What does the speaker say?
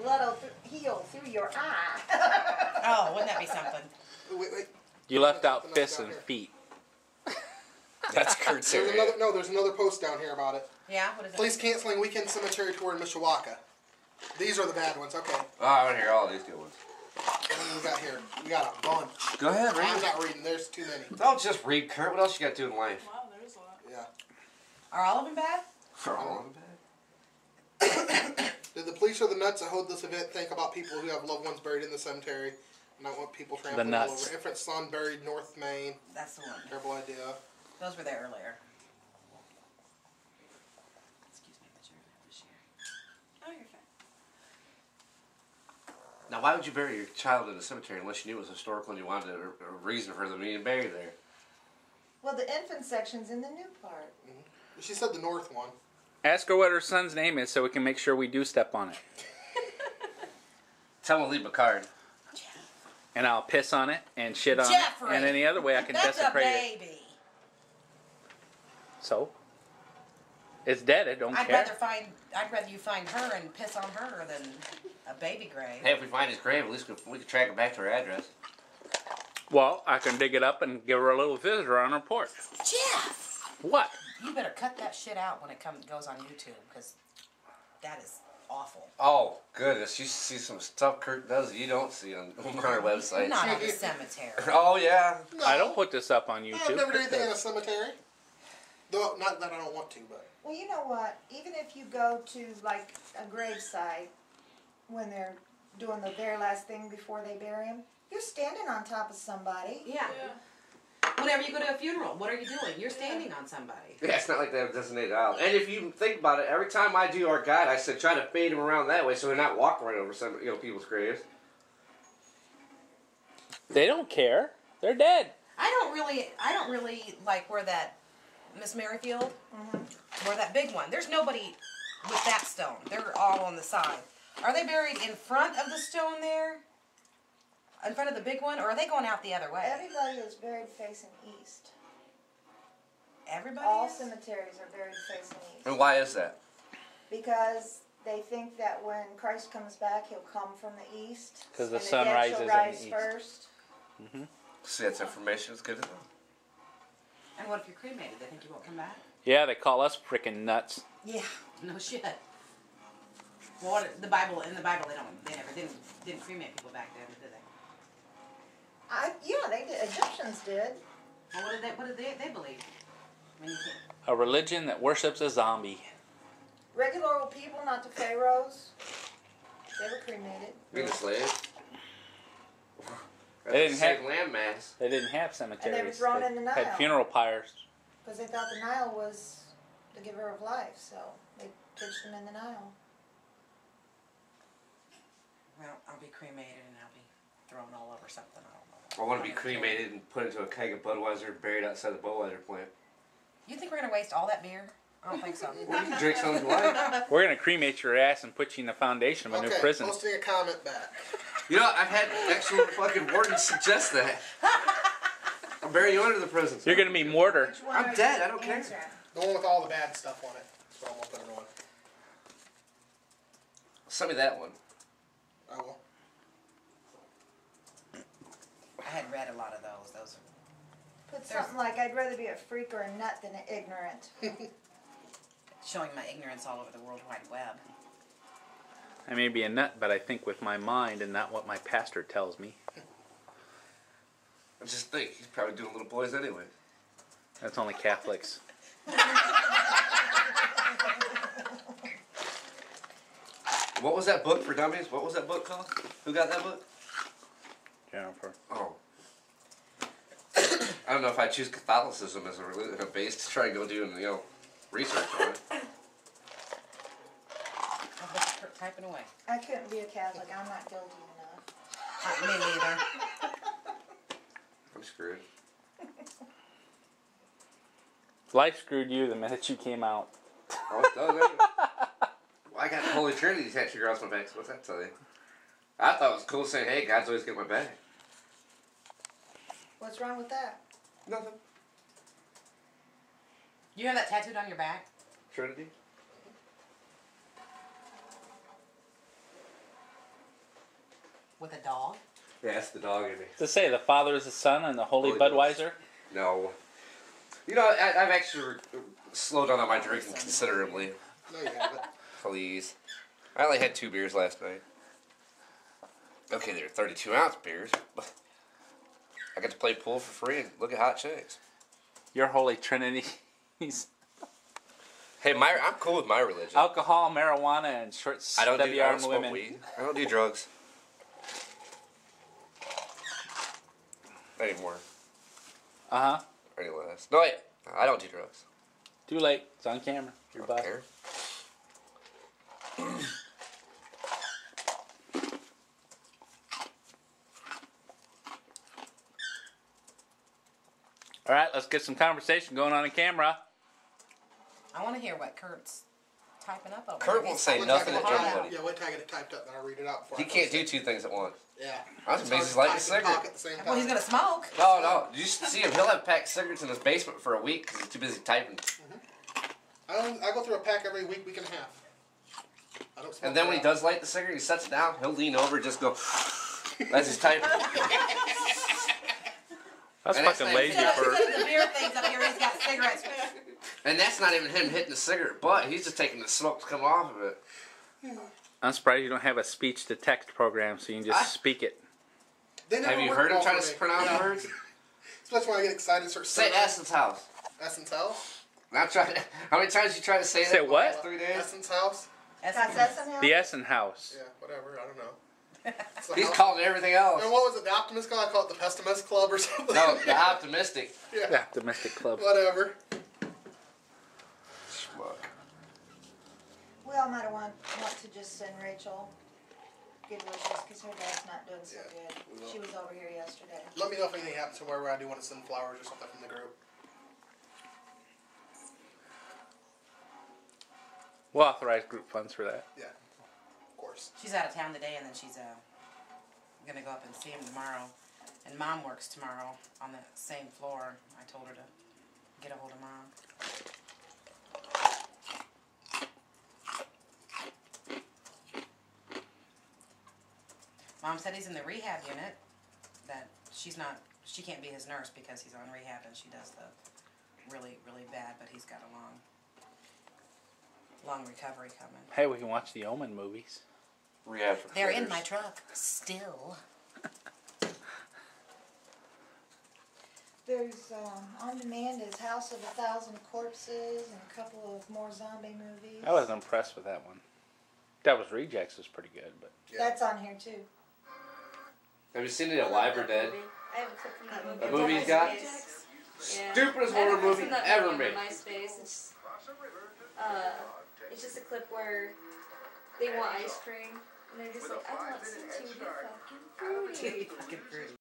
blood will heal through your eye. Oh, wouldn't that be something? Wait. You left out fists and feet. That's Kurt's area. There's another post down here about it. Yeah, what is it? Police canceling weekend cemetery tour in Mishawaka. These are the bad ones, okay. Oh, I want to hear all these good ones. What do we got here? We got a bunch. Go ahead, read. I'm not reading, there's too many. Don't just read, Kurt. What else you got to do in life? Wow, there's a lot. Yeah. Are all of them bad? For all of them bad? Did the police or the nuts that hold this event think about people who have loved ones buried in the cemetery? Not want people trampling all over. Infant son buried North Maine. That's the one. Terrible idea. Those were there earlier. Excuse me, but you're going to have to share. Oh, you're fine. Now, why would you bury your child in a cemetery unless you knew it was historical and you wanted a reason for them being buried there? Well, the infant section's in the new part. Mm-hmm. She said the north one. Ask her what her son's name is so we can make sure we do step on it. Tell him to leave a card. And I'll piss on it and shit on Jeffrey. it. And any other way I can That's desecrate a it. baby. So? It's dead, I don't care. I'd rather you find her and piss on her than a baby grave. Hey, if we find his grave, at least we can track it back to her address. Well, I can dig it up and give her a little visitor on her porch. Jeff! What? You better cut that shit out when it goes on YouTube, because that is awful. Oh, goodness. You see some stuff Kurt does that you don't see on our website. Not on the cemetery. Oh, yeah. No. I don't put this up on YouTube. I've never done anything in a cemetery. Though, not that I don't want to, but... Well, you know what? Even if you go to, like, a gravesite, when they're doing the very last thing before they bury him, you're standing on top of somebody. Yeah. Whenever you go to a funeral, what are you doing? You're standing on somebody. Yeah, it's not like they have a designated aisle. And if you think about it, every time I do our guide, I said try to fade them around that way so they're not walking right over some people's graves. They don't care. They're dead. I don't really like where that Miss Merrifield, where that big one. There's nobody with that stone. They're all on the side. Are they buried in front of the stone there? In front of the big one, or are they going out the other way? Everybody is buried facing east. Everybody? All is? cemeteries are buried facing east. And why is that? Because they think that when Christ comes back, he'll come from the east. Because the and sun dead rises shall in rise the east. first. Mm-hmm. See, that's information. It's good to know. And what if you're cremated? They think you won't come back? Yeah, they call us freaking nuts. Yeah, no shit. Well, in the Bible, they never didn't cremate people back then, did they? Yeah, they did. Egyptians did. Well, what did they believe? I mean, you can't. A religion that worships a zombie. Regular old people, not the pharaohs. They were cremated. Being a slave. They didn't have landmass. They didn't have cemeteries. And they were thrown in the Nile. Had funeral pyres. Because they thought the Nile was the giver of life, so they pitched them in the Nile. Well, I'll be cremated and I'll be thrown all over something. I don't know. I want to be cremated and put into a keg of Budweiser buried outside the Budweiser plant. You think we're going to waste all that beer? I don't think so. Well, you can drink some if you like. We're going to cremate your ass and put you in the foundation of a new prison. Posting a comment back. You know, I've had actual fucking wardens suggest that. I'll bury you under the prison. You're going to be mortar. I'm dead. I don't care. The one with all the bad stuff on it. That's what I'm going to put it on. Send me that one. I will. I had read a lot of those. Put something like, I'd rather be a freak or a nut than an ignorant. Showing my ignorance all over the World Wide Web. I may be a nut, but I think with my mind and not what my pastor tells me. I just think he's probably doing little boys anyway. That's only Catholics. What was that book for dummies? What was that book called? Who got that book? Jennifer. Oh. I don't know if I choose Catholicism as a base to try and go do research on it. I'll just typing away. I couldn't be a Catholic. I'm not guilty enough. Me neither. I'm screwed. Life screwed you the minute you came out. Oh, it does, ain't it? Well, I got the Holy Trinity tattooed across my back, so what's that tell you? I thought it was cool saying, hey, God's always got my back. What's wrong with that? Nothing. You have that tattooed on your back? Trinity? With a dog? Yeah, that's the dog in me. To say the Father is the Son and the Holy Holy Budweiser. No. You know, I've actually slowed down on my drinking considerably. No, you haven't. Please. I only had 2 beers last night. Okay, they're 32-ounce beers. I get to play pool for free and look at hot chicks. Your Holy Trinity. Hey, I'm cool with my religion. Alcohol, marijuana, and short, I don't stubby-armed smoke women. weed. I don't do drugs. Not anymore. Uh-huh. Or any less. No, wait. I don't do drugs. Too late. It's on camera. I You're don't busted. care. All right, let's get some conversation going on camera. I want to hear what Kurt's typing up over Kurt there. won't He's say typing nothing up to a lot. anybody. Yeah, wait till I get it typed up and I'll read it out before He I can't post do it. 2 things at once. Yeah. I was It's amazed hard he's to lighting a type and talk cigarette. at the same Well, he's time. gonna smoke. No. Did you see him? He'll have packed cigarettes in his basement for a week because he's too busy typing. I go through a pack every week and a half. I don't smoke And then when he that. does light the cigarette, he sets it down. He'll lean over and just go as he's typing. That's And that's fucking not lazy even- for. Instead of the beer things up here, he's got cigarettes. And that's not even him hitting the cigarette butt. He's just taking the smoke to come off of it. I'm surprised you don't have a speech-to-text program so you can just speak it. They never Have you work heard him well try for to me. pronounce Yeah. words? Especially when I get excited and start Say saying Essence House. Essence House. I'm trying. How many times you try to say that? Say in the what? last 3 days? Essence House. That's Essen The Essen House. Yeah, whatever. I don't know. It's the He's house. calling everything else. And what was it? The Optimist Club? I call it the Pessimist Club or something. No, the optimistic. Yeah. Yeah, domestic club. Whatever. Schmuck. Well, might want to just send Rachel good wishes because her dad's not doing so Yeah, we good. will. She was over here yesterday. Let me know if anything happens to where I do want to send flowers or something from the group. We'll authorize group funds for that. Yeah. Of course. She's out of town today, and then she's gonna go up and see him tomorrow. And Mom works tomorrow on the same floor. I told her to get a hold of Mom. Mom said he's in the rehab unit. That she can't be his nurse because he's on rehab and she does the really, really bad. But he's got a long recovery coming. Hey, we can watch the Omen movies. Rehab for They're in quitters. my truck still. There's on demand is House of 1,000 Corpses and a couple of more zombie movies. I wasn't impressed with that one. Devil's Rejects was pretty good, but Yeah. That's on here too. Have you seen it, Alive or Dead? I have a clip from that movie. The movie he's got? Yeah. Stupidest I have a horror clip movie from that ever movie on made. MySpace. It's just a clip where they want ice cream and they're just like, I want some tutti fucking fruity. Fucking fruity.